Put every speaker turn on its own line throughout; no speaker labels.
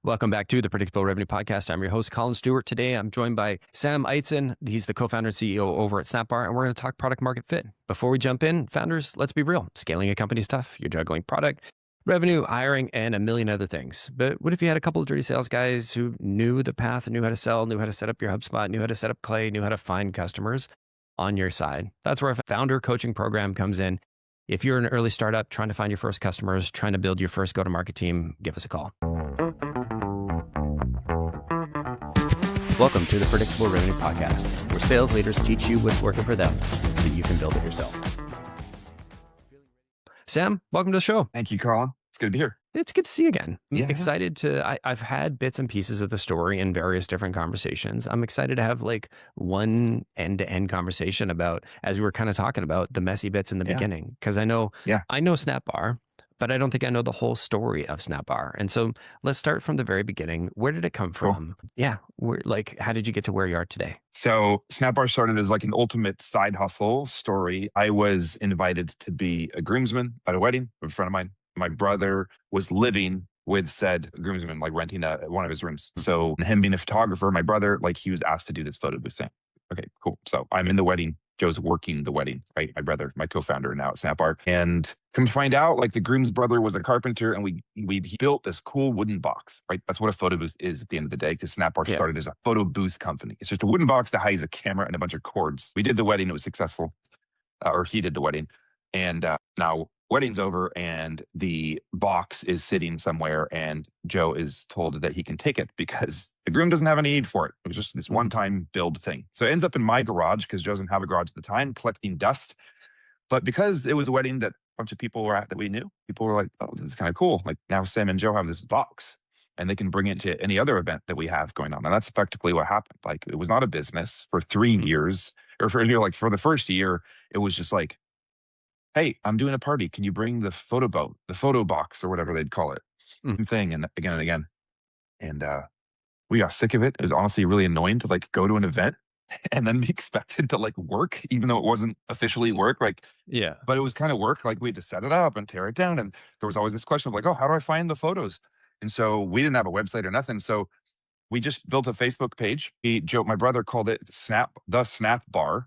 Welcome back to the Predictable Revenue Podcast. I'm your host, Collin Stewart. Today, I'm joined by Sam Eitzen. He's the co-founder and CEO over at Snapbar, and we're going to talk product market fit. Before we jump in, founders, let's be real. Scaling a company is tough. You're juggling product, revenue, hiring, and a million other things. But what if you had a couple of dirty sales guys who knew the path, knew how to sell, knew how to set up your HubSpot, knew how to set up Clay, knew how to find customers on your side? That's where a founder coaching program comes in. If you're an early startup trying to find your first customers, trying to build your first go-to-market team, give us a call. Welcome to the Predictable Revenue Podcast, where sales leaders teach you what's working for them so you can build it yourself. Sam, welcome to the show.
Thank you, Colin. It's good to be here.
It's good to see you again. I'm
Yeah.
excited to, I've had bits and pieces of the story in various different conversations. I'm excited to have like one end-to-end conversation about, as we were kind of talking about, the messy bits in the beginning. Because I know Snapbar, but I don't think I know the whole story of Snapbar. And so let's start from the very beginning. Where did it come from? Yeah. How did you get to where you are today?
So Snapbar started as like an ultimate side hustle story. I was invited to be a groomsman at a wedding of a friend of mine. My brother was living with said groomsman, like renting one of his rooms. So him being a photographer, my brother, like he was asked to do this photo booth thing. Okay, cool. So I'm in the wedding. Joe's working the wedding, right? My brother, my co-founder now at Snapbar. And come to find out, like the groom's brother was a carpenter and we built this cool wooden box, right? That's what a photo booth is at the end of the day, because Snapbar started as a photo booth company. It's just a wooden box that hides a camera and a bunch of cords. We did the wedding. It was successful, or he did the wedding. And now wedding's over and the box is sitting somewhere and Joe is told that he can take it because the groom doesn't have any need for it. It was just this one-time build thing. So it ends up in my garage because Joe doesn't have a garage at the time, collecting dust. But because it was a wedding that a bunch of people were at that we knew, people were like, oh, this is kind of cool. Like now Sam and Joe have this box and they can bring it to any other event that we have going on. And that's practically what happened. Like it was not a business for 3 years, or for the first year, it was just like, hey, I'm doing a party. Can you bring the photo boat, the photo box, or whatever they'd call it, thing, and again and again. And we got sick of it. It was honestly really annoying to like go to an event and then be expected to like work, even though it wasn't officially work. But it was kind of work. Like we had to set it up and tear it down. And there was always this question of like, oh, how do I find the photos? And so we didn't have a website or nothing. So we just built a Facebook page. Joe, my brother, called it the Snapbar.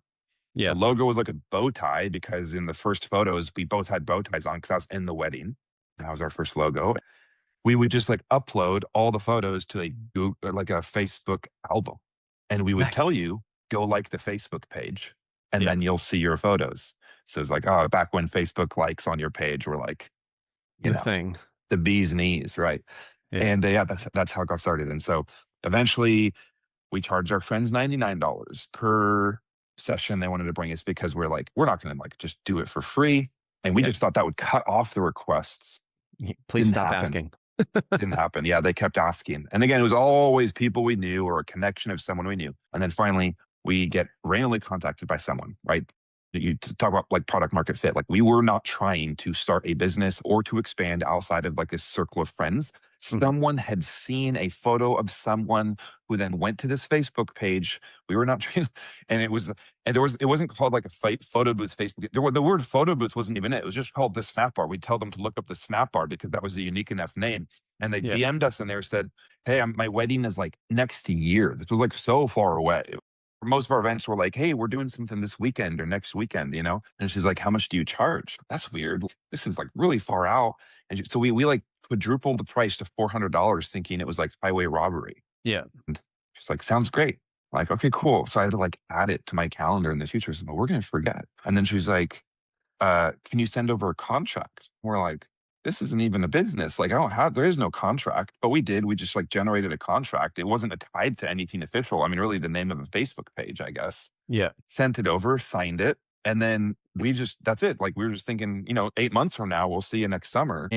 The logo was like a bow tie because in the first photos, we both had bow ties on because I was in the wedding. That was our first logo. We would just like upload all the photos to a Facebook album. And we would tell you, go like the Facebook page and then you'll see your photos. So it's like, oh, back when Facebook likes on your page were like, the bee's knees, right? Yeah. And that's how it got started. And so eventually we charged our friends $99 per session they wanted to bring us because we're not going to like just do it for free. And we just thought that would cut off the requests.
Please stop asking.
Didn't happen. Yeah, they kept asking. And again, it was always people we knew or a connection of someone we knew. And then finally, we get randomly contacted by someone, right? You talk about like product market fit. Like we were not trying to start a business or to expand outside of like this circle of friends. Someone had seen a photo of someone who then went to this Facebook page. We were not trying, and it wasn't called like a photo booth Facebook. The word photo booth wasn't even it. It was just called the Snapbar. We'd tell them to look up the Snapbar because that was a unique enough name. And they DM'd us and they said, hey, my wedding is like next year. This was like so far away. Most of our events were like, hey, we're doing something this weekend or next weekend, And she's like, how much do you charge? That's weird. This is like really far out. And so we like quadrupled the price to $400 thinking it was like highway robbery.
Yeah.
And she's like, sounds great. Like, okay, cool. So I had to like add it to my calendar in the future. So we're going to forget. And then she's like, can you send over a contract? We're like, this isn't even a business. Like there is no contract, but we did. We just like generated a contract. It wasn't tied to anything official. I mean, really the name of a Facebook page, I guess.
Yeah.
Sent it over, signed it. And then that's it. Like we were just thinking, 8 months from now, we'll see you next summer.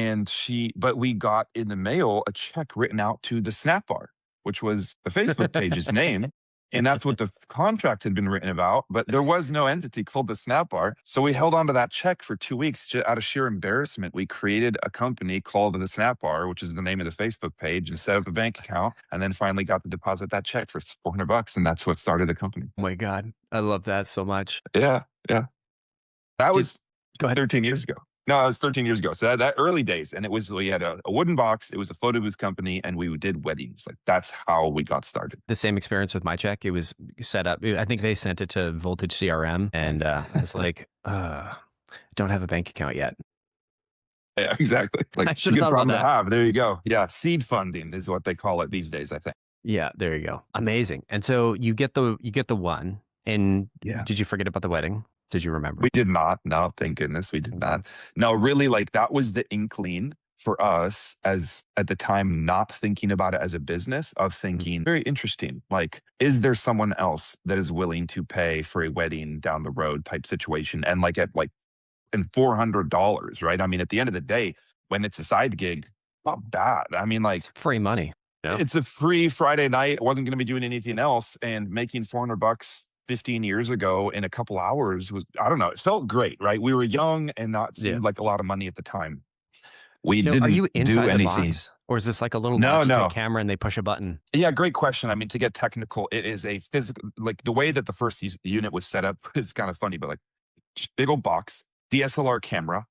But we got in the mail a check written out to the Snapbar, which was the Facebook page's name. And that's what the contract had been written about. But there was no entity called the Snapbar. So we held on to that check for 2 weeks out of sheer embarrassment. We created a company called the Snapbar, which is the name of the Facebook page, and set up a bank account. And then finally got to deposit that check for $400. And that's what started the company.
Oh my God. I love that so much.
Yeah. Yeah. That was 13 years ago. No, it was 13 years ago. So that early days. And we had a wooden box. It was a photo booth company and we did weddings. Like that's how we got started.
The same experience with my check. It was set up. I think they sent it to Voltage CRM, and I was like, don't have a bank account yet.
Yeah, exactly. Like
I
it's
should
a
have
good
thought about
problem to
that.
have. There you go. Yeah. Seed funding is what they call it these days, I think.
Yeah, there you go. Amazing. And so you get the one. And
Yeah.
did you forget about the wedding? Did you remember?
We did not. No, thank goodness we did
Thank
not.
God.
No, really, like that was the inkling for us as at the time, not thinking about it as a business, of thinking, very interesting. Like, is there someone else that is willing to pay for a wedding down the road type situation? And like at like and $400, right? I mean, at the end of the day, when it's a side gig, not bad. I mean, like
It's free money. Yeah.
it's a free Friday night. I wasn't going to be doing anything else, and making $400 15 years ago in a couple hours was, I don't know, it felt great, right? We were young and that
Yeah.
seemed like a lot of money at the time. We
No, are
didn't
you
do
inside the
anything.
box, or is this like a little
No,
Logitech
no.
camera and they push a button?
Yeah, great question. I mean, to get technical, it is a physical, like the way that the first unit was set up is kind of funny, but like just big old box, DSLR camera,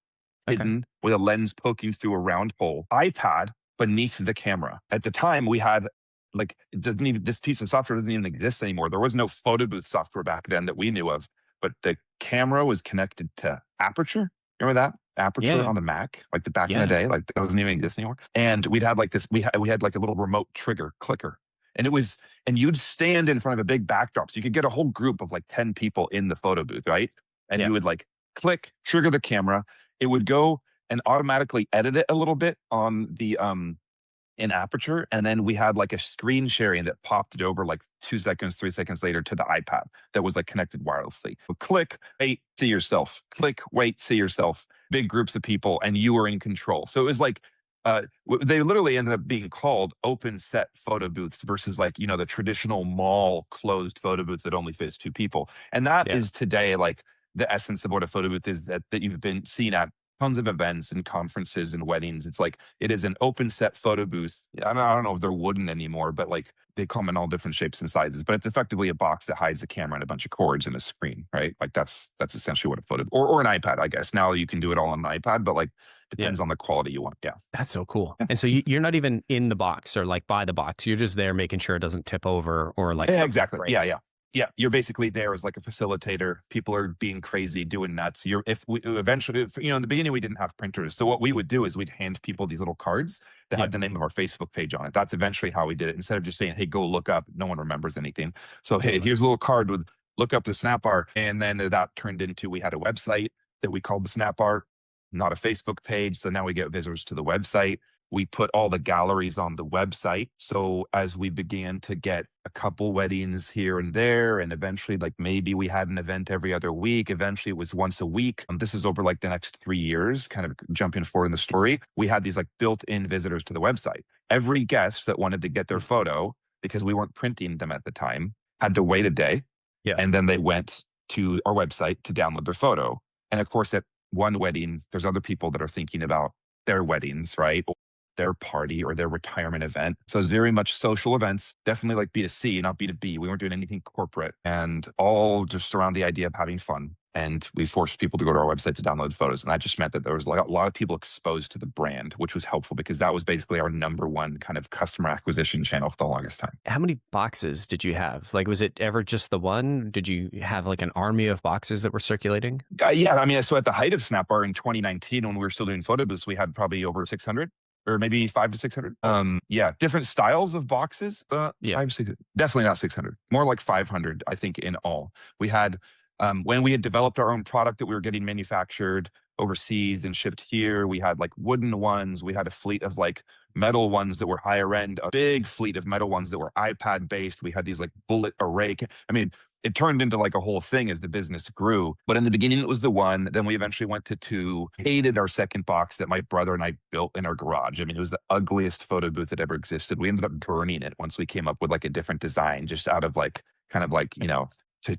Okay.
hidden with a lens poking through a round hole, iPad beneath the camera. At the time, we had like, it doesn't even, this piece of software doesn't even exist anymore. There was no photo booth software back then that we knew of, but the camera was connected to Aperture. Remember that?
Yeah,
Aperture
yeah.
on the Mac, like the back in the
Yeah.
day, like that doesn't even exist anymore. And we'd had like this, we had like a little remote trigger clicker. And it was, and you'd stand in front of a big backdrop. So you could get a whole group of like 10 people in the photo booth, right? And
Yeah.
you would like click, trigger the camera. It would go and automatically edit it a little bit on the in Aperture. And then we had like a screen sharing that popped it over like 2 seconds, 3 seconds later to the iPad that was like connected wirelessly. So click, wait, see yourself. Click, wait, see yourself. Big groups of people, and you were in control. So it was like, they literally ended up being called open set photo booths versus like, you know, the traditional mall closed photo booth that only fits 2 people. And that
Yeah.
is today like the essence of what a photo booth is, that you've been seen at tons of events and conferences and weddings. It's like, it is an open set photo booth. I don't know if they're wooden anymore, but like they come in all different shapes and sizes, but it's effectively a box that hides a camera and a bunch of cords and a screen, right? Like that's essentially what a photo, or an iPad, I guess. Now you can do it all on an iPad, but like depends on the quality you want. Yeah.
That's so cool. And so you're not even in the box or like by the box. You're just there making sure it doesn't tip over or like
Yeah, exactly.
breaks.
Yeah, yeah. Yeah, you're basically there as like a facilitator. People are being crazy, doing nuts. If we eventually, you know, in the beginning we didn't have printers, so what we would do is we'd hand people these little cards that had the name of our Facebook page on it. That's eventually how we did it. Instead of just saying, "Hey, go look up," no one remembers anything. So hey, here's a little card with look up the Snapbar, and then that turned into, we had a website that we called the Snapbar, not a Facebook page. So now we get visitors to the website. We put all the galleries on the website. So as we began to get a couple weddings here and there, and eventually like maybe we had an event every other week. Eventually it was once a week. This is over like the next 3 years, kind of jumping forward in the story. We had these like built-in visitors to the website. Every guest that wanted to get their photo, because we weren't printing them at the time, had to wait a day.
Yeah.
And then they went to our website to download their photo. And of course, at one wedding, there's other people that are thinking about their weddings, right? Their party or their retirement event. So it's very much social events, definitely like B2C, not B2B. We weren't doing anything corporate, and all just around the idea of having fun. And we forced people to go to our website to download photos. And that just meant that there was like a lot of people exposed to the brand, which was helpful because that was basically our number one kind of customer acquisition channel for the longest time.
How many boxes did you have? Like, was it ever just the one? Did you have like an army of boxes that were circulating?
Yeah. I mean, so at the height of Snapbar in 2019, when we were still doing photo booths, we had probably over 600. Or maybe 500 to 600. Yeah, different styles of boxes.
Yeah.
500, 600. Definitely not 600. More like 500, I think, in all. We had, when we had developed our own product that we were getting manufactured overseas and shipped here, we had like wooden ones. We had a fleet of like metal ones that were higher end, a big fleet of metal ones that were iPad based. We had these like bullet array. I mean, it turned into like a whole thing as the business grew. But in the beginning, it was the one. Then we eventually went to 2. Hated our second box that my brother and I built in our garage. I mean, it was the ugliest photo booth that ever existed. We ended up burning it once we came up with like a different design, just out of like, kind of like, you know, to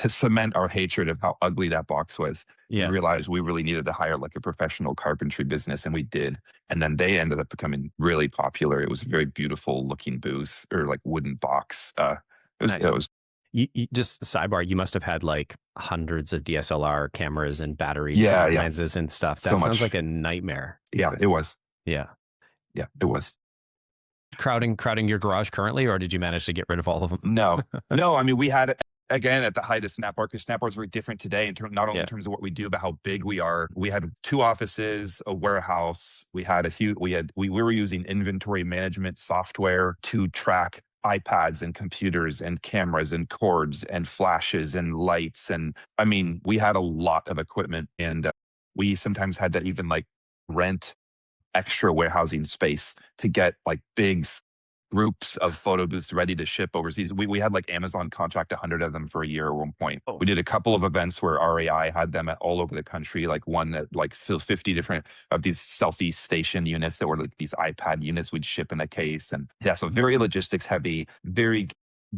cement our hatred of how ugly that box was.
Yeah.
We realized we really needed to hire like a professional carpentry business, and we did. And then they ended up becoming really popular. It was a very beautiful looking booth, or like wooden box. It was
You just sidebar, you must have had like hundreds of DSLR cameras and batteries
Yeah,
and
yeah.
lenses and stuff.
So
That sounds like
much.
a nightmare.
Yeah, it was.
Yeah.
Yeah, it was.
Crowding your garage currently, or did you manage to get rid of all of them?
No, no. I mean, we had it again at the height of Snapbar, because Snapbar is very different today in terms, not only in
Yeah.
terms of what we do, but how big we are. We had 2 offices, a warehouse. We had we were using inventory management software to track iPads and computers and cameras and cords and flashes and lights. And I mean, we had a lot of equipment, and we sometimes had to even like rent extra warehousing space to get like big groups of photo booths ready to ship overseas. We had like Amazon contract 100 of them for a year at one point.
Oh.
We did a couple of events where RAI had them at all over the country, like one that like 50 different of these selfie station units that were like these iPad units we'd ship in a case. And yeah, so very logistics heavy, very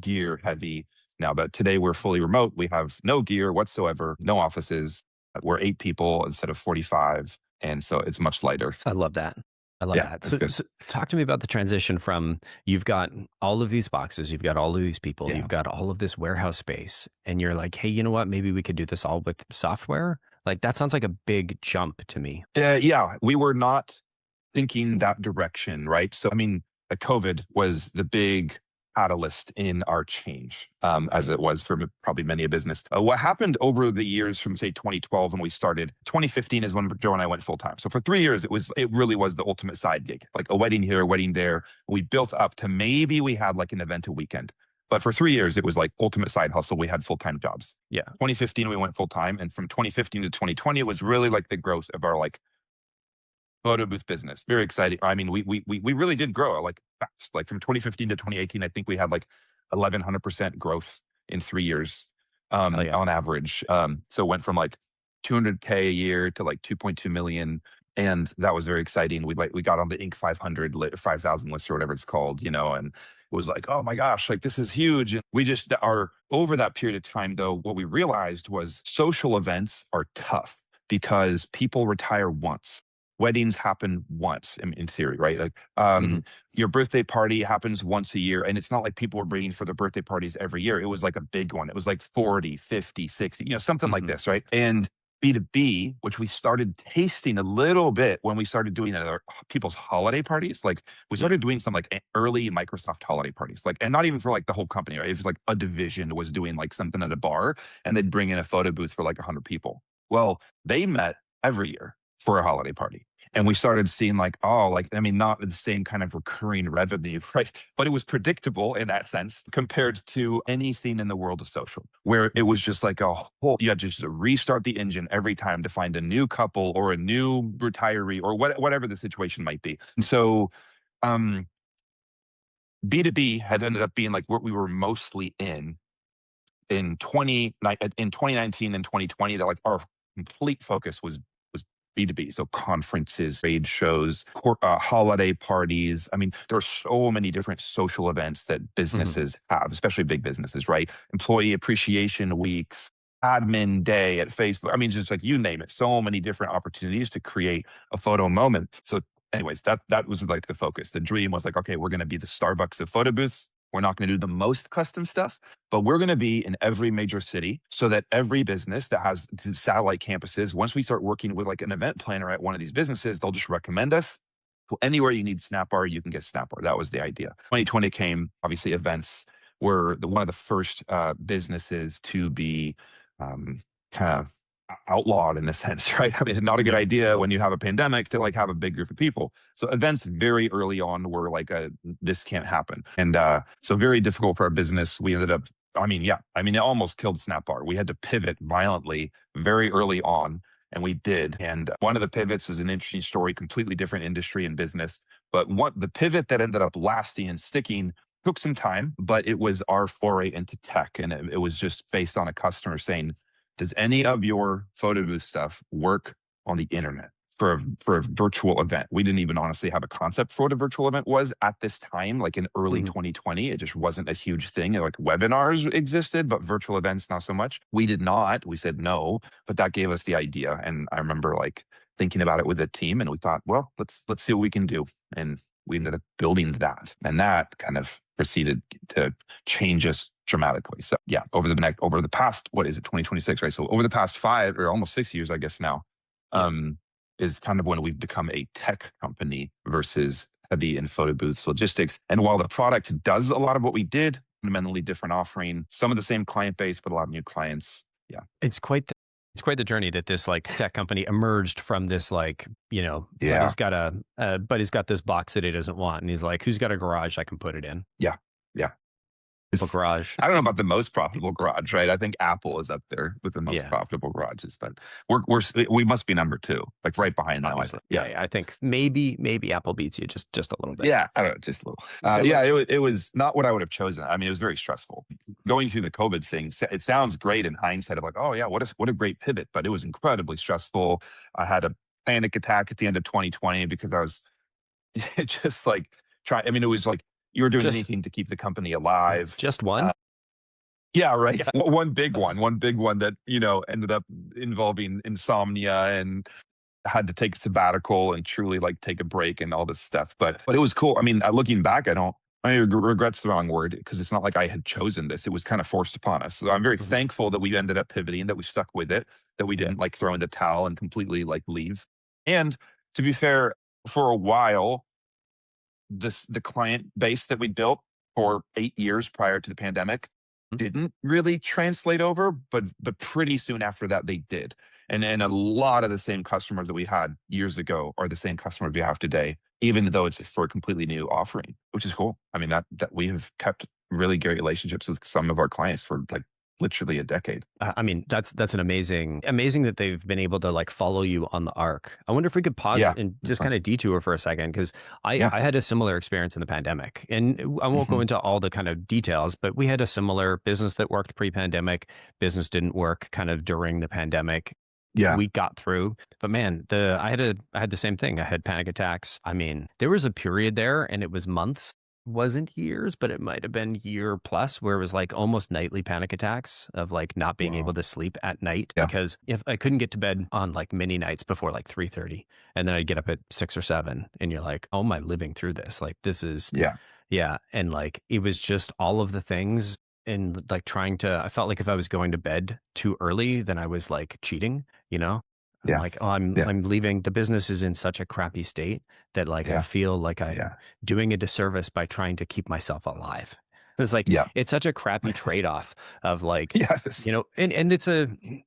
gear heavy. Now, but today we're fully remote. We have no gear whatsoever, no offices. We're 8 people instead of 45. And so it's much lighter.
I love that. I love
Yeah,
that.
that's good.
So talk to me about the transition from you've got all of these boxes, you've got all of these people,
Yeah.
you've got all of this warehouse space, and you're like, hey, you know what? Maybe we could do this all with software. Like that sounds like a big jump to me.
Yeah, we were not thinking that direction, right? So, I mean, COVID was the big catalyst in our change, as it was for probably many a business. What happened over the years from say 2012 when we started, 2015 is when Joe and I went full time. So for 3 years, it really was the ultimate side gig, like a wedding here, a wedding there. We built up to maybe we had like an event a weekend. But for 3 years, it was like ultimate side hustle. We had full-time jobs.
Yeah.
2015, we went full-time. And from 2015 to 2020, it was really like the growth of our like photo booth business. Very exciting. I mean, we really did grow like fast. Like from 2015 to 2018, I think we had like 1,100% growth in 3 years
Yeah.
on average. So it went from like 200K a year to like 2.2 million. And that was very exciting. We got on the Inc. 500, 5,000 list or whatever it's called, you know, and it was like, oh my gosh, like this is huge. And we just are over that period of time, though, what we realized was social events are tough because people retire once. Weddings happen once in theory, right? Like your birthday party happens once a year. And it's not like people were bringing for their birthday parties every year. It was like a big one. It was like 40, 50, 60, you know, something like this, right? And B2B, which we started tasting a little bit when we started doing other people's holiday parties. Like we started doing some like early Microsoft holiday parties, like, and not even for like the whole company, right? It was like a division was doing like something at a bar and they'd bring in a photo booth for like 100 people. Well, they met every year for a holiday party. And we started seeing like, oh, like, I mean, not the same kind of recurring revenue, right? But it was predictable in that sense compared to anything in the world of social, where it was just like you had to just restart the engine every time to find a new couple or a new retiree or whatever the situation might be. And so B2B had ended up being like what we were mostly in 2019 and 2020, that like our complete focus was B2B. So conferences, trade shows, holiday parties. I mean, there are so many different social events that businesses have, especially big businesses, right? Employee appreciation weeks, admin day at Facebook. I mean, just like you name it, so many different opportunities to create a photo moment. So anyways, that was like the focus. The dream was like, okay, we're going to be the Starbucks of photo booths. We're not going to do the most custom stuff, but we're going to be in every major city so that every business that has satellite campuses, once we start working with like an event planner at one of these businesses, they'll just recommend us. Well, anywhere you need Snapbar, you can get Snapbar. That was the idea. 2020 came, obviously events were one of the first businesses to be kind of outlawed in a sense, right? I mean, it's not a good idea when you have a pandemic to like have a big group of people. So events very early on were like this can't happen. And so very difficult for our business. We ended up, it almost killed Snapbar. We had to pivot violently very early on. And we did. And one of the pivots is an interesting story, completely different industry and business. But the pivot that ended up lasting and sticking took some time, but it was our foray into tech. And it was just based on a customer saying, does any of your photo booth stuff work on the internet for a virtual event? We didn't even honestly have a concept for what a virtual event was at this time, like in early 2020. It just wasn't a huge thing. Like webinars existed, but virtual events, not so much. We did not. We said no, but that gave us the idea. And I remember like thinking about it with a team and we thought, well, let's see what we can do. And we ended up building that, and that kind of proceeded to change us dramatically. So yeah, over the past, what is it, 2026, right? So over the past 5 or almost 6 years, I guess now, is kind of when we've become a tech company versus heavy in photo booths logistics. And while the product does a lot of what we did, fundamentally different offering, some of the same client base, but a lot of new clients. Yeah.
It's quite the journey that this like tech company emerged from this like,
Yeah.
buddy's got this box that he doesn't want. And he's like, who's got a garage I can put it in?
Yeah. Yeah.
Garage.
I don't know about the most profitable garage, right? I think Apple is up there with the most profitable garages, but we must be number 2, like right behind them.
Yeah, I think maybe Apple beats you just a little bit.
Yeah, I don't know, just a little. It was not what I would have chosen. I mean, it was very stressful. Going through the COVID thing, it sounds great in hindsight of like, oh yeah, what a great pivot, but it was incredibly stressful. I had a panic attack at the end of 2020 because I was just like it was like you were doing anything to keep the company alive.
Just one?
Yeah, right. Yeah. One big one that, ended up involving insomnia and had to take a sabbatical and truly like take a break and all this stuff. But it was cool. I mean, looking back, regret's the wrong word because it's not like I had chosen this. It was kind of forced upon us. So I'm very thankful that we ended up pivoting, that we stuck with it, that we didn't like throw in the towel and completely like leave. And to be fair, for a while, the client base that we built for 8 years prior to the pandemic didn't really translate over, but pretty soon after that they did. And a lot of the same customers that we had years ago are the same customers we have today, even though it's for a completely new offering, which is cool. I mean, that we have kept really great relationships with some of our clients for like literally a decade.
I mean, that's an amazing that they've been able to like follow you on the arc. I wonder if we could pause and just kind of detour for a second, because I had a similar experience in the pandemic, and I won't go into all the kind of details, but we had a similar business that worked pre-pandemic. Business didn't work kind of during the pandemic.
Yeah,
we got through, but man, I had the same thing. I had panic attacks. I mean, there was a period there, and it was months. Wasn't years, but it might have been year plus, where it was like almost nightly panic attacks of like not being able to sleep at night because if I couldn't get to bed on like many nights before like 3:30, and then I'd get up at 6 or 7, and you're like, oh, am I living through this? Like this is and like it was just all of the things, and like I felt like if I was going to bed too early, then I was like cheating, I'm like, oh, I'm leaving. The business is in such a crappy state that like I feel like I'm doing a disservice by trying to keep myself alive. It's like it's such a crappy trade-off of like, and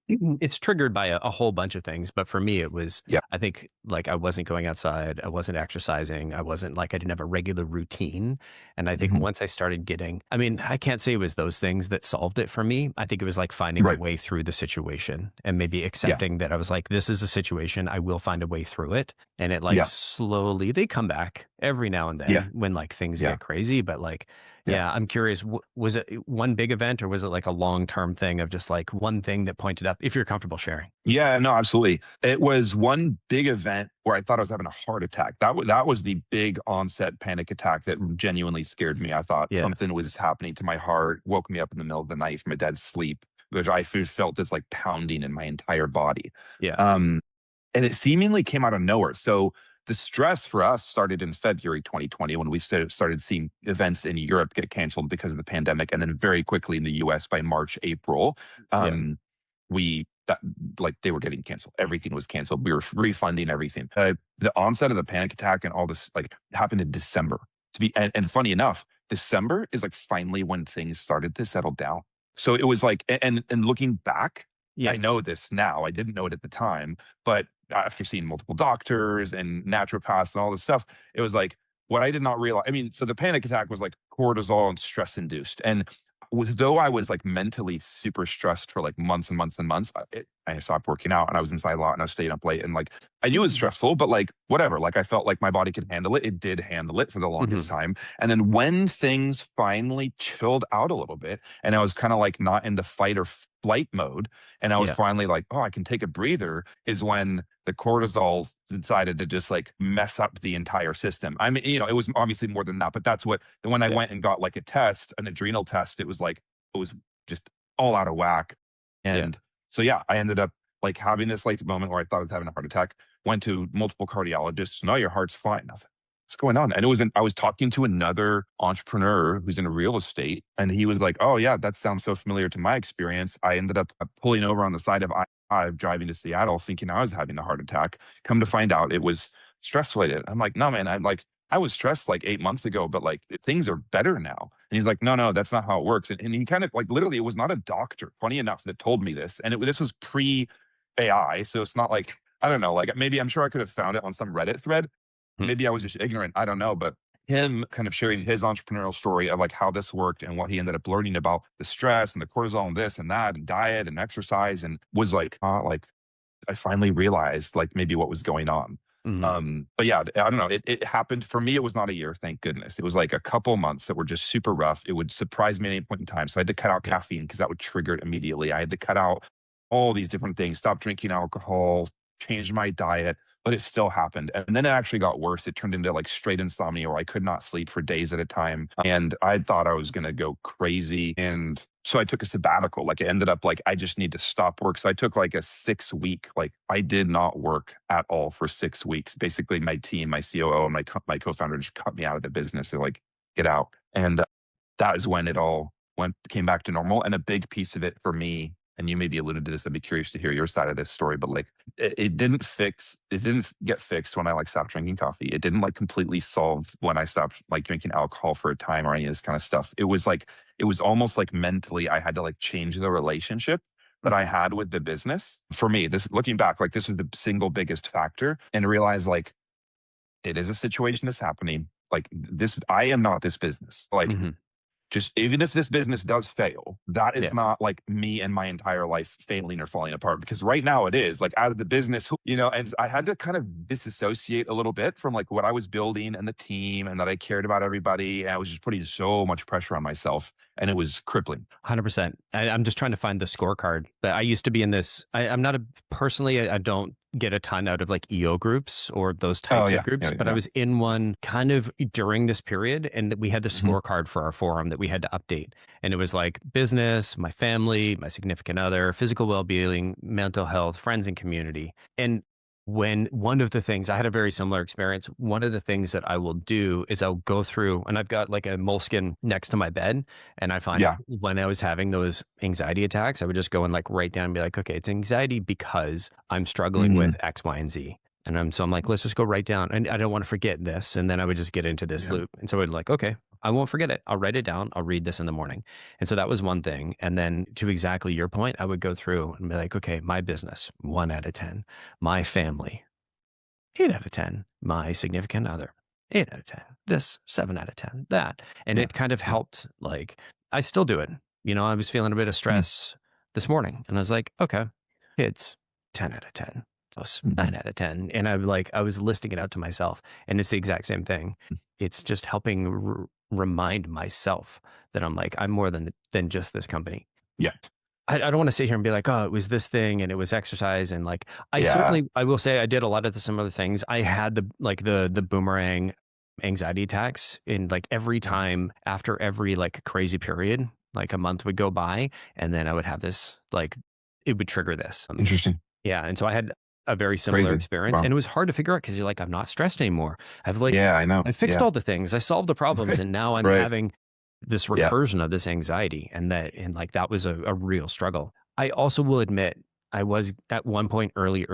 it's triggered by a whole bunch of things. But for me, it was I think like I wasn't going outside, I wasn't exercising, I didn't have a regular routine. And I think once I started I mean, I can't say it was those things that solved it for me. I think it was like finding a way through the situation and maybe accepting that I was like, this is a situation, I will find a way through it. And it like slowly, they come back every now and then when like things get crazy. But like, I'm curious, was it one big event, or was it like a long-term thing of just like one thing that pointed up, if you're comfortable sharing?
Yeah, no, absolutely. It was one big event where I thought I was having a heart attack. That was the big onset panic attack that genuinely scared me. I thought something was happening to my heart, woke me up in the middle of the night from a dead sleep, which I felt this like pounding in my entire body. And it seemingly came out of nowhere. So the stress for us started in February 2020 when we started seeing events in Europe get canceled because of the pandemic. And then very quickly in the US by March, April, they were getting canceled. Everything was canceled. We were refunding everything. The onset of the panic attack and all this like happened in December. And funny enough, December is like finally when things started to settle down. So it was like, and looking back, I know this now. I didn't know it at the time, but after seeing multiple doctors and naturopaths and all this stuff, it was like what I did not realize. I mean, so the panic attack was like cortisol and stress induced. And though I was like mentally super stressed for like months and months and months, I stopped working out and I was inside a lot and I was staying up late, and like I knew it was stressful, but like whatever, like I felt like my body could handle it. It did handle it for the longest time. And then when things finally chilled out a little bit and I was kind of like not in the fight or flight mode, and I was finally like, oh, I can take a breather, is when the cortisol decided to just like mess up the entire system. I mean, it was obviously more than that, but that's what, when I went and got like an adrenal test, it was just all out of whack. And so, I ended up like having this like moment where I thought I was having a heart attack, went to multiple cardiologists. No, your heart's fine. I was like, what's going on? And I was talking to another entrepreneur who's in real estate, and he was like, oh yeah, that sounds so familiar to my experience. I ended up pulling over on the side of I-5 driving to Seattle thinking I was having a heart attack. Come to find out it was stress related. I'm like, no, man, I was stressed like 8 months ago, but like things are better now. And he's like, no, that's not how it works. And he kind of like literally, it was not a doctor, funny enough, that told me this. And this was pre AI. So it's not like, I don't know, like maybe I'm sure I could have found it on some Reddit thread. Maybe I was just ignorant. I don't know. But him kind of sharing his entrepreneurial story of like how this worked and what he ended up learning about the stress and the cortisol and this and that and diet and exercise, and was like, I finally realized like maybe what was going on. But yeah, I don't know. It happened for me. It was not a year, thank goodness. It was like a couple months that were just super rough. It would surprise me at any point in time. So I had to cut out caffeine because that would trigger it immediately. I had to cut out all these different things, stop drinking alcohol, change my diet, but it still happened. And then it actually got worse. It turned into like straight insomnia where I could not sleep for days at a time. And I thought I was going to go crazy. And so I took a sabbatical. Like it ended up like, I just need to stop work. So I took like a 6 week, like I did not work at all for 6 weeks. Basically my team, my COO and my co-founder just cut me out of the business. They're like, get out. And that is when it all came back to normal. And a big piece of it for me, and you maybe alluded to this, I'd be curious to hear your side of this story, but like it didn't get fixed when I like stopped drinking coffee. It didn't like completely solve when I stopped like drinking alcohol for a time or any of this kind of stuff. It was almost like mentally I had to like change the relationship that I had with the business. For me, this looking back, like this was the single biggest factor, and realize like it is a situation that's happening. Like this, I am not this business. Like just even if this business does fail, that is not like me and my entire life failing or falling apart, because right now it is like out of the business, and I had to kind of disassociate a little bit from like what I was building and the team, and that I cared about everybody. And I was just putting so much pressure on myself, and it was crippling.
100%. I'm just trying to find the scorecard. But I used to be in this, I'm not personally, I don't get a ton out of like EO groups or those types of groups, but I was in one kind of during this period, and we had the scorecard for our forum that we had to update. And it was like business, my family, my significant other, physical well-being, mental health, friends and community. And when one of the things, I had a very similar experience. One of the things that I will do is I'll go through, and I've got like a moleskin next to my bed. And I find when I was having those anxiety attacks, I would just go and like write down and be like, okay, it's anxiety because I'm struggling with X, Y, and Z. And I'm like, let's just go write down. And I don't want to forget this. And then I would just get into this loop. And so I'd like, okay, I won't forget it. I'll write it down. I'll read this in the morning. And so that was one thing. And then to exactly your point, I would go through and be like, okay, my business, 1 out of 10. My family, 8 out of 10. My significant other, 8 out of 10. This, 7 out of 10. That. And it kind of helped. Like, I still do it. I was feeling a bit of stress this morning, and I was like, okay, kids, 10 out of 10. So 9 out of 10. And I was listing it out to myself, and it's the exact same thing. It's just helping remind myself that I'm like, I'm more than just this company.
Yeah.
I don't want to sit here and be like, oh, it was this thing and it was exercise. And like, I will say I did a lot of the similar things. I had the boomerang anxiety attacks in like every time after every like crazy period, like a month would go by, and then I would have this, like, it would trigger this.
Interesting.
Yeah. And so I had a very similar experience, and it was hard to figure out because you're like, I'm not stressed anymore. I've like,
I know.
I fixed all the things. I solved the problems, and now I'm having this recursion of this anxiety, and like that was a real struggle. I also will admit I was at one point early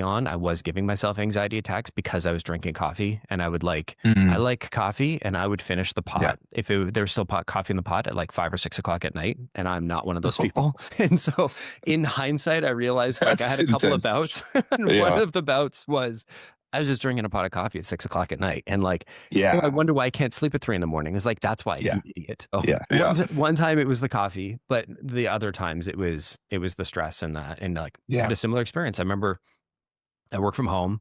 on, I was giving myself anxiety attacks because I was drinking coffee, and I would like, I like coffee, and I would finish the pot if there's still coffee in the pot at like 5 or 6 o'clock at night. And I'm not one of those people. And so in hindsight, I realized like I had a couple of bouts. And one of the bouts was I was just drinking a pot of coffee at 6 o'clock at night. And like, oh, I wonder why I can't sleep at 3 a.m. It's like, that's why, you idiot. Oh, one time it was the coffee, but the other times it was the stress and that. And like, I had a similar experience. I remember I work from home,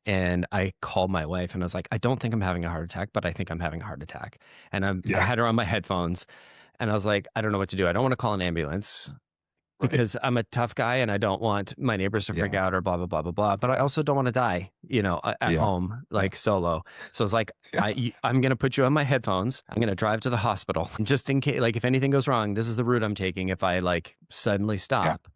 and I called my wife, and I was like, I don't think I'm having a heart attack, but I think I'm having a heart attack. And I had her on my headphones, and I was like, I don't know what to do. I don't want to call an ambulance, because I'm a tough guy and I don't want my neighbors to freak out or blah, blah, blah, blah, blah. But I also don't want to die, at home, like solo. So it's like, I'm going to put you on my headphones. I'm going to drive to the hospital just in case, like if anything goes wrong, this is the route I'm taking. If I like suddenly stop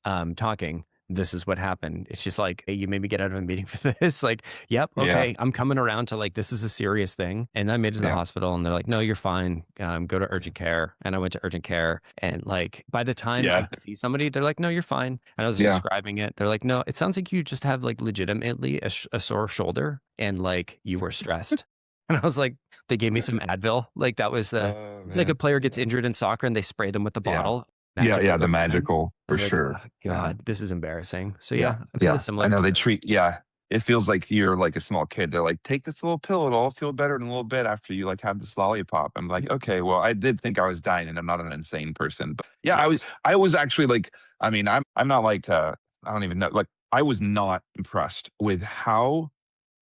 talking, this is what happened. It's just like, hey, you made me get out of a meeting for this. Like, yep,
Yeah.
okay, I'm coming around to like, this is a serious thing. And I made it to the
Yeah.
hospital and they're like, no, you're fine. Go to urgent care. And I went to urgent care. And like, by the time I
Yeah.
could see somebody, they're like, no, you're fine. And I was
Yeah.
describing it. They're like, no, it sounds like you just have like legitimately a sore shoulder and like you were stressed. And I was like, they gave me some Advil. Like that was
Oh
it's like a
man.
player gets injured in soccer and they spray them with the
Yeah.
bottle.
Yeah.
Magically
Yeah. The
goes away.
magical
I
for
was like,
sure.
oh
Yeah.
God, this is embarrassing. So
Yeah.
yeah, I've had a
Yeah. I
similar
know they
experience.
treat, yeah. It feels like you're like a small kid. They're like, take this little pill. It'll all feel better in a little bit after you like have this lollipop. I'm like, okay, well, I did think I was dying and I'm not an insane person. But yeah,
Yes.
I was actually like, I mean, I'm not like, I don't even know. Like I was not impressed with how,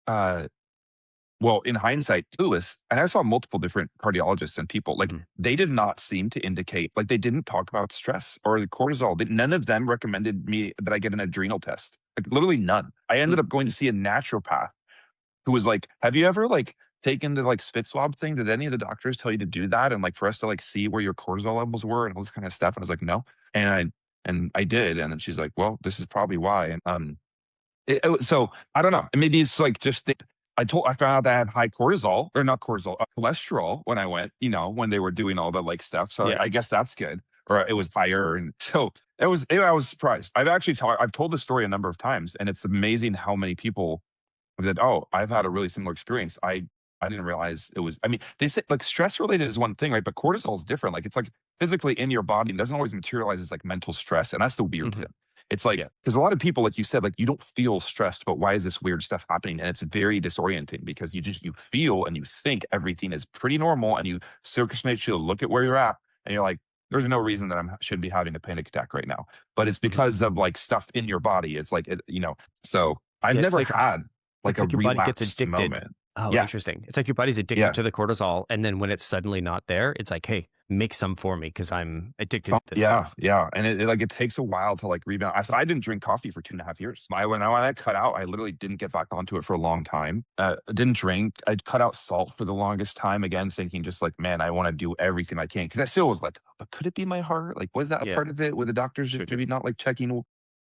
uh, well, in hindsight, clueless. And I saw multiple different cardiologists and people, like
Mhm.
they did not seem to indicate, like they didn't talk about stress or the cortisol. None of them recommended me that I get an adrenal test. Like literally none. I ended up going to see a naturopath who was like, have you ever like taken the like spit swab thing? Did any of the doctors tell you to do that? And like for us to like see where your cortisol levels were and all this kind of stuff. And I was like, no. And I did. And then she's like, well, this is probably why. And so I don't know. Maybe it's like just I found out that I had high cortisol or not cortisol, cholesterol when I went, when they were doing all the like stuff. So
Yeah.
I guess that's good. Or it was higher. And so I was surprised. I've told this story a number of times and it's amazing how many people said, oh, I've had a really similar experience. I didn't realize it was, I mean, they say like stress related is one thing, right? But cortisol is different. Like it's like physically in your body and doesn't always materialize as like mental stress. And that's the weird
Mhm.
thing. It's like,
Yeah.
because a lot of people, like you said, like you don't feel stressed, but why is this weird stuff happening? And it's very disorienting because you feel and you think everything is pretty normal and you circumstance you look at where you're at and you're like, there's no reason that I should be having a panic attack right now. But it's
Mhm.
because of like stuff in your body. It's like, so I've
Yeah. It's
never
like
had like
It's
a
like your body gets
relapsed
addicted.
moment.
Oh,
Yeah.
interesting. It's like your body's addicted
Yeah.
to the cortisol, and then when it's suddenly not there, it's like, "Hey, make some for me because I'm addicted to this
Yeah,
stuff."
yeah, and it takes a while to like rebound. I didn't drink coffee for 2.5 years. When I cut out, I literally didn't get back onto it for a long time. Didn't drink. I cut out salt for the longest time. Again, thinking just like, man, I want to do everything I can. Because I still was like, but could it be my heart? Like, was that a
Yeah.
part of it? Were the doctors
Sure,
just
sure.
maybe not like checking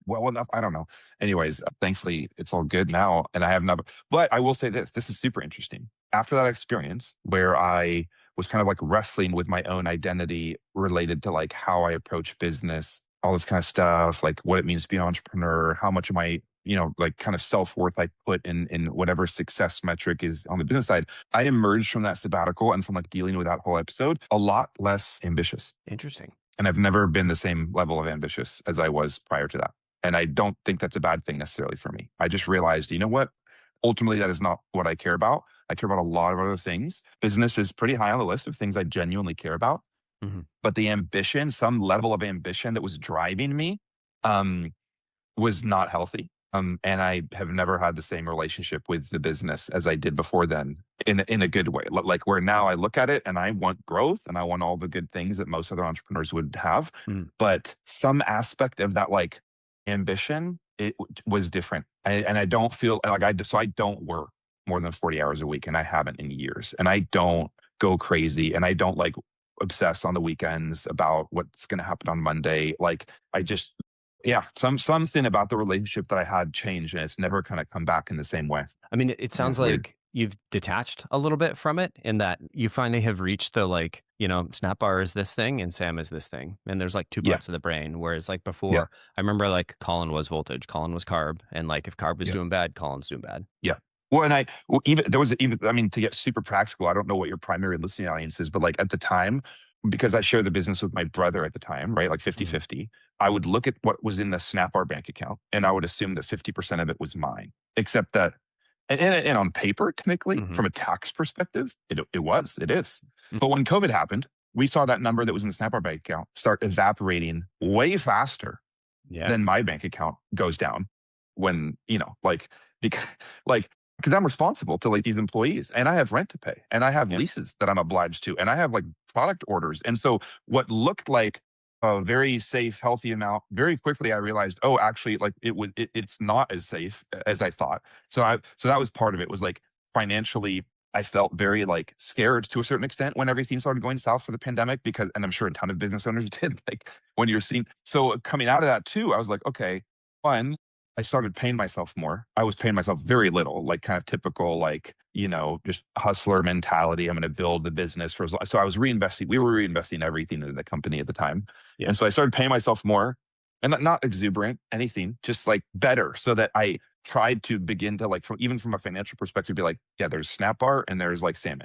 well enough? I don't know. Anyways, thankfully it's all good now, and I have not. But I will say this: this is super interesting. After that experience, where I was kind of like wrestling with my own identity related to like how I approach business, all this kind of stuff, like what it means to be an entrepreneur, how much of my, like kind of self-worth I put in whatever success metric is on the business side. I emerged from that sabbatical and from like dealing with that whole episode a lot less ambitious.
Interesting.
And I've never been the same level of ambitious as I was prior to that. And I don't think that's a bad thing necessarily for me. I just realized, you know what? Ultimately, that is not what I care about. I care about a lot of other things. Business is pretty high on the list of things I genuinely care about.
Mhm.
But the ambition, some level of ambition that was driving me, um, was not healthy. And I have never had the same relationship with the business as I did before then in a good way. Like where now I look at it and I want growth and I want all the good things that most other entrepreneurs would have.
Mhm.
But some aspect of that like ambition, was different. And I don't feel like so I don't work more than 40 hours a week and I haven't in years. And I don't go crazy and I don't like obsess on the weekends about what's going to happen on Monday. Like I just, yeah, something about the relationship that I had changed and it's never kind of come back in the same way.
I mean, it
Yeah,
sounds
it's weird.
like you've detached a little bit from it in that you finally have reached the like, Snapbar is this thing and Sam is this thing. And there's like two
Yeah,
parts of the brain. Whereas like
yeah,
before, I remember like Colin was voltage, Colin was carb. And like if carb was
yeah,
doing bad, Colin's doing bad.
yeah. Well, and even there was even, I mean, to get super practical, I don't know what your primary listening audience is, but like at the time, because I shared the business with my brother at the time, right? Like 50
Mhm.
50, I would look at what was in the Snapbar bank account and I would assume that 50% of it was mine, except that, and on paper, technically,
Mhm.
from a tax perspective, it is.
Mhm.
But when COVID happened, we saw that number that was in the Snapbar bank account start evaporating way faster
Yeah.
than my bank account goes down when, like, because, like, because I'm responsible to like these employees and I have rent to pay and I have
Yeah.
leases that I'm obliged to and I have like product orders. And so what looked like a very safe, healthy amount, very quickly I realized, oh, actually, like it's not as safe as I thought. So that was part of it was like financially, I felt very like scared to a certain extent when everything started going south for the pandemic and I'm sure a ton of business owners did, like when you're seeing, so coming out of that too, I was like, okay, one, I started paying myself more. I was paying myself very little, like kind of typical, like, just hustler mentality. I'm going to build the business for as long. So I was reinvesting. We were reinvesting everything into the company at the time.
Yeah.
And so I started paying myself more, and not exuberant, anything, just like better, so that I tried to begin to like, even from a financial perspective, be like, yeah, there's Snapbar and there's like Sam.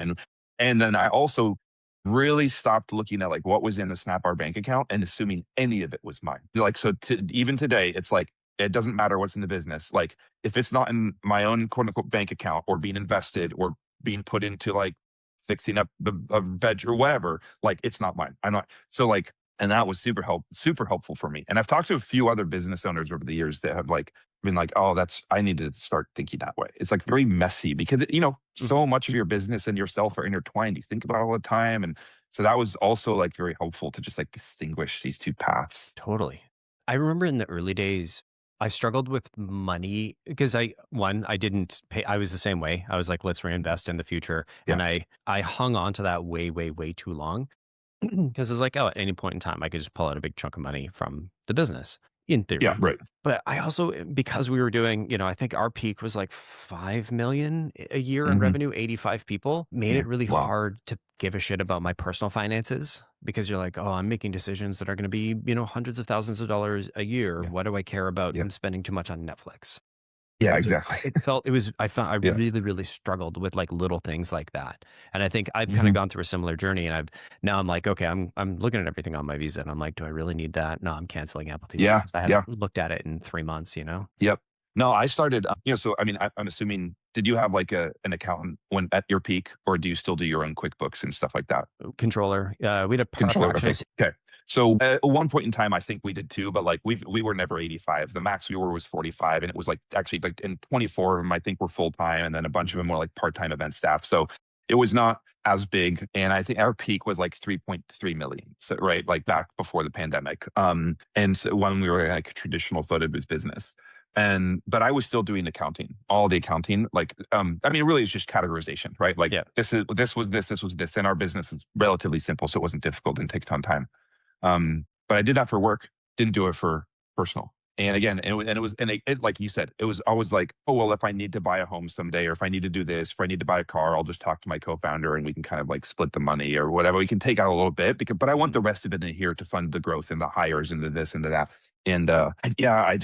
And then I also really stopped looking at like what was in the Snapbar bank account and assuming any of it was mine. Like, so even today, it's like, it doesn't matter what's in the business. Like, if it's not in my own quote unquote bank account or being invested or being put into like fixing up a veg or whatever, like, it's not mine. I'm not. So like, and that was super helpful for me. And I've talked to a few other business owners over the years that have like been like, oh, I need to start thinking that way. It's like very messy because, so much of your business and yourself are intertwined. You think about it all the time. And so that was also like very helpful to just like distinguish these two paths.
Totally. I remember in the early days, I struggled with money because I didn't pay. I was the same way. I was like, let's reinvest in the future.
Yeah.
And I hung on to that way, way, way too long because it was like, oh, at any point in time, I could just pull out a big chunk of money from the business in
Yeah.
theory.
Right.
But I also, because we were doing, I think our peak was like 5 million a year in
Hmm.
revenue, 85 people, made
Yeah.
it really
Wow.
hard to give a shit about my personal finances because you're like, oh, I'm making decisions that are going to be, hundreds of thousands of dollars a year.
Yeah.
What do I care about?
Yeah.
I'm spending too much on Netflix.
Yeah.
It just,
Exactly.
I found I
Yeah.
really, really struggled with like little things like that. And I think I've kind of
Hmm.
gone through a similar journey and now I'm like, okay, I'm looking at everything on my Visa and I'm like, do I really need that? No, I'm canceling Apple TV
Yeah.
because I
Yeah.
haven't looked at it in 3 months.
Yep. No, I started, so I mean, I'm assuming, did you have like an accountant when at your peak, or do you still do your own QuickBooks and stuff like that?
Controller. We had a partial
Controller. Okay.
actually.
Okay. So at one point in time, I think we did too, but like we were never 85. The max we were was 45. And it was like actually like in 24 of them, I think were full time. And then a bunch of them were like part-time event staff. So it was not as big. And I think our peak was like 3.3 million. So, right. Like back before the pandemic. And so when we were like a traditional photo business. But I was still doing accounting, all the accounting. Like, I mean, really, it's just categorization, right? Like,
Yeah.
this was this, and our business is relatively simple, so it wasn't difficult, didn't take a ton of time. But I did that for work, didn't do it for personal. And again, like you said, it was always like, oh well, if I need to buy a home someday, or if I need to do this, if I need to buy a car, I'll just talk to my co-founder, and we can kind of like split the money or whatever. We can take out a little bit but I want the rest of it in here to fund the growth and the hires and the this and the that. And yeah,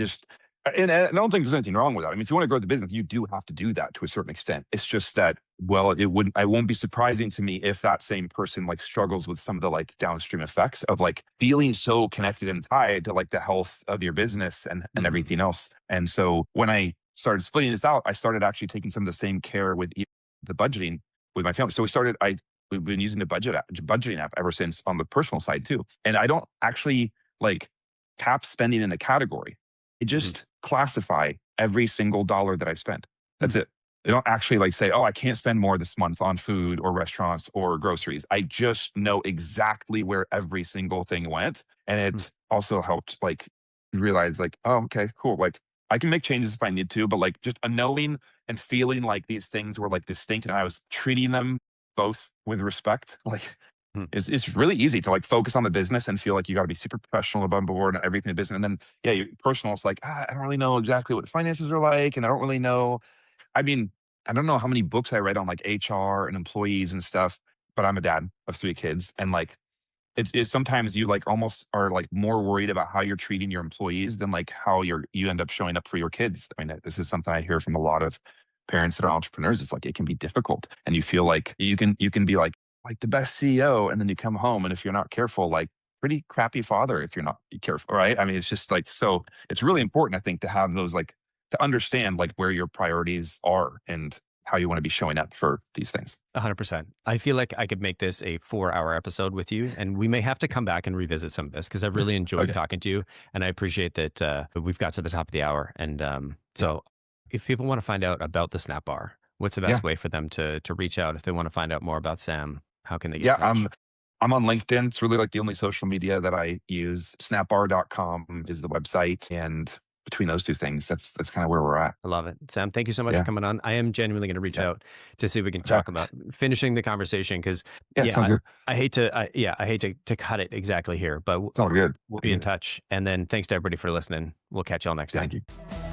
and I don't think there's anything wrong with that. I mean, if you want to grow the business, you do have to do that to a certain extent. It's just that, well, I won't be surprising to me if that same person like struggles with some of the like downstream effects of like feeling so connected and tied to like the health of your business and everything else. And so when I started splitting this out, I started actually taking some of the same care with the budgeting with my family. So we've been using the budgeting app ever since on the personal side too. And I don't actually like cap spending in a category. I just classify every single dollar that I spend. That's it. They don't actually like say, oh, I can't spend more this month on food or restaurants or groceries. I just know exactly where every single thing went. And it also helped like realize like, oh, okay, cool. Like I can make changes if I need to, but like just a knowing and feeling like these things were like distinct and I was treating them both with respect. Like it's really easy to like focus on the business and feel like you got to be super professional above board and everything in business. And then, yeah, your personal, it's like, I don't really know exactly what finances are like. And I don't really know. I mean, I don't know how many books I read on like HR and employees and stuff, but I'm a dad of 3 kids. And like, it's sometimes you like almost are like more worried about how you're treating your employees than like how you end up showing up for your kids. I mean, this is something I hear from a lot of parents that are entrepreneurs. It's like, it can be difficult and you feel like you can be like the best CEO. And then you come home and if you're not careful, like pretty crappy father, if you're not careful. Right. I mean, it's just like, so it's really important, I think, to have those like, to understand like where your priorities are and how you want to be showing up for these things.
100%. I feel like I could make this a 4-hour episode with you, and we may have to come back and revisit some of this because I've really enjoyed talking to you, and I appreciate that we've got to the top of the hour. And so if people want to find out about the Snapbar, what's the best way for them to reach out if they want to find out more about Sam? How can they get in touch?
I'm on LinkedIn. It's really like the only social media that I use. Snapbar.com is the website. And between those two things, that's kind of where we're at.
I love it. Sam, thank you so much
Yeah.
for coming on. I am genuinely going to reach out to see if we can
Okay.
talk about finishing the conversation because
Sounds good.
I hate to cut it exactly here, but
It's all good.
we'll be in touch. And then thanks to everybody for listening. We'll catch y'all next time.
Thank you.